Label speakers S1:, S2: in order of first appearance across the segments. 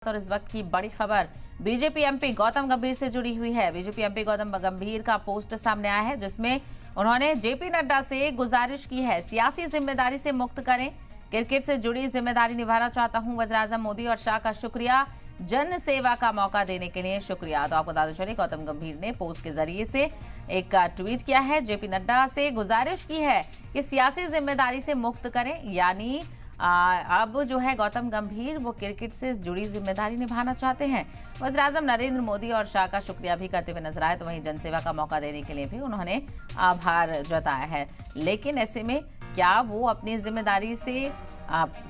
S1: और इस वक्त की बड़ी खबर बीजेपी एमपी गौतम गंभीर से जुड़ी हुई है। बीजेपी एमपी गौतम गंभीर का पोस्ट सामने आया है जिसमें उन्होंने जेपी नड्डा से गुजारिश की है, सियासी जिम्मेदारी से मुक्त करें, क्रिकेट से जुड़ी जिम्मेदारी निभाना चाहता हूं। वज़ीर-ए-आज़म मोदी और शाह का शुक्रिया, जन सेवा का मौका देने के लिए शुक्रिया। तो आपको बता चलिए, गौतम गंभीर ने पोस्ट के जरिए से एक ट्वीट किया है, जेपी नड्डा से गुजारिश की है कि सियासी जिम्मेदारी से मुक्त करें। यानी अब जो है गौतम गंभीर वो क्रिकेट से जुड़ी जिम्मेदारी निभाना चाहते हैं। वज़ीर-ए-आज़म नरेंद्र मोदी और शाह का शुक्रिया भी करते हुए नजर आए, तो वहीं जनसेवा का मौका देने के लिए भी उन्होंने आभार जताया है। लेकिन ऐसे में क्या वो अपनी जिम्मेदारी से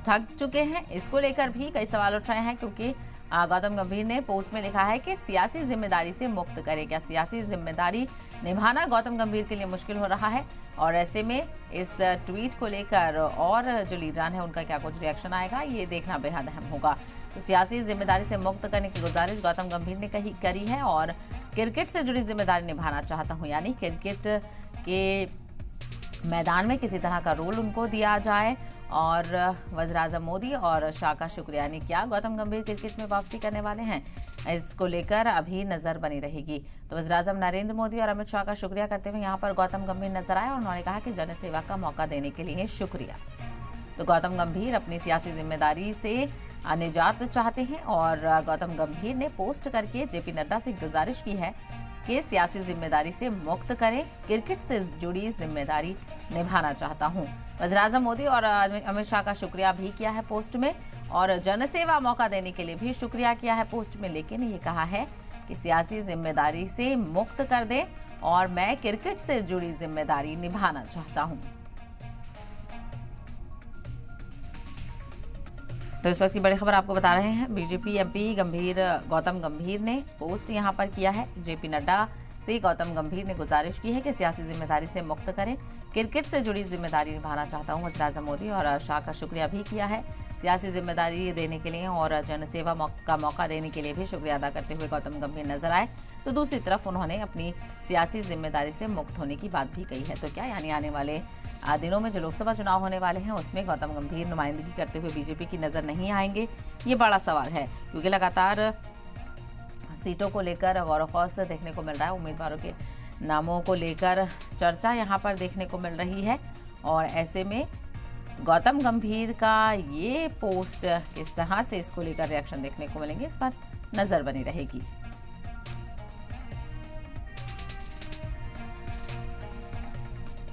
S1: थक चुके हैं, इसको लेकर भी कई सवाल उठ रहे हैं, क्योंकि गौतम गंभीर ने पोस्ट में लिखा है कि सियासी जिम्मेदारी से मुक्त करें। क्या सियासी जिम्मेदारी निभाना गौतम गंभीर के लिए मुश्किल हो रहा है? और ऐसे में इस ट्वीट को लेकर और जो लीडरान है उनका क्या कुछ रिएक्शन आएगा, ये देखना बेहद अहम होगा। तो सियासी जिम्मेदारी से मुक्त करने की गुजारिश गौतम गंभीर ने करी है और क्रिकेट से जुड़ी जिम्मेदारी निभाना चाहता हूँ, यानी क्रिकेट के मैदान में किसी तरह का रोल उनको दिया जाए। और वज़ीर-ए-आज़म मोदी और शाह का शुक्रिया, यानी क्या गौतम गंभीर क्रिकेट में वापसी करने वाले हैं, इसको लेकर अभी नजर बनी रहेगी। तो वज़ीर-ए-आज़म नरेंद्र मोदी और अमित शाह का शुक्रिया करते हुए यहाँ पर गौतम गंभीर नजर आए और उन्होंने कहा कि जनसेवा का मौका देने के लिए शुक्रिया। तो गौतम गंभीर अपनी सियासी जिम्मेदारी से निजात चाहते हैं और गौतम गंभीर ने पोस्ट करके जेपी नड्डा से गुजारिश की है कि सियासी जिम्मेदारी से मुक्त करें, क्रिकेट से जुड़ी जिम्मेदारी निभाना चाहता हूं। वज़ीर-ए-आज़म मोदी और अमित शाह का शुक्रिया भी किया है पोस्ट में और जनसेवा मौका देने के लिए भी शुक्रिया किया है पोस्ट में। लेकिन ये कहा है कि सियासी जिम्मेदारी से मुक्त कर दें और मैं क्रिकेट से जुड़ी जिम्मेदारी निभाना चाहता हूं। तो इस वक्त की बड़ी खबर आपको बता रहे हैं, बीजेपी एमपी गौतम गंभीर ने पोस्ट यहां पर किया है। जेपी नड्डा से गौतम गंभीर ने गुजारिश की है कि सियासी जिम्मेदारी से मुक्त करें, क्रिकेट से जुड़ी जिम्मेदारी निभाना चाहता हूं। वज़ीर-ए-आज़म मोदी और शाह का शुक्रिया भी किया है सियासी जिम्मेदारी देने के लिए और जनसेवा का मौका देने के लिए भी शुक्रिया अदा करते हुए गौतम गंभीर नजर आए। तो दूसरी तरफ उन्होंने अपनी सियासी जिम्मेदारी से मुक्त होने की बात भी कही है। तो क्या यानी आने वाले दिनों में जो लोकसभा चुनाव होने वाले हैं उसमें गौतम गंभीर नुमाइंदगी करते हुए बीजेपी की नजर नहीं आएंगे? ये बड़ा सवाल है, क्योंकि लगातार सीटों को लेकर गौर खौस देखने को मिल रहा है। उम्मीदवारों के नामों को लेकर चर्चा यहाँ पर देखने को मिल रही है और ऐसे में गौतम गंभीर का ये पोस्ट किस तरह से इसको लेकर रिएक्शन देखने को मिलेंगे, इस पर नजर बनी रहेगी।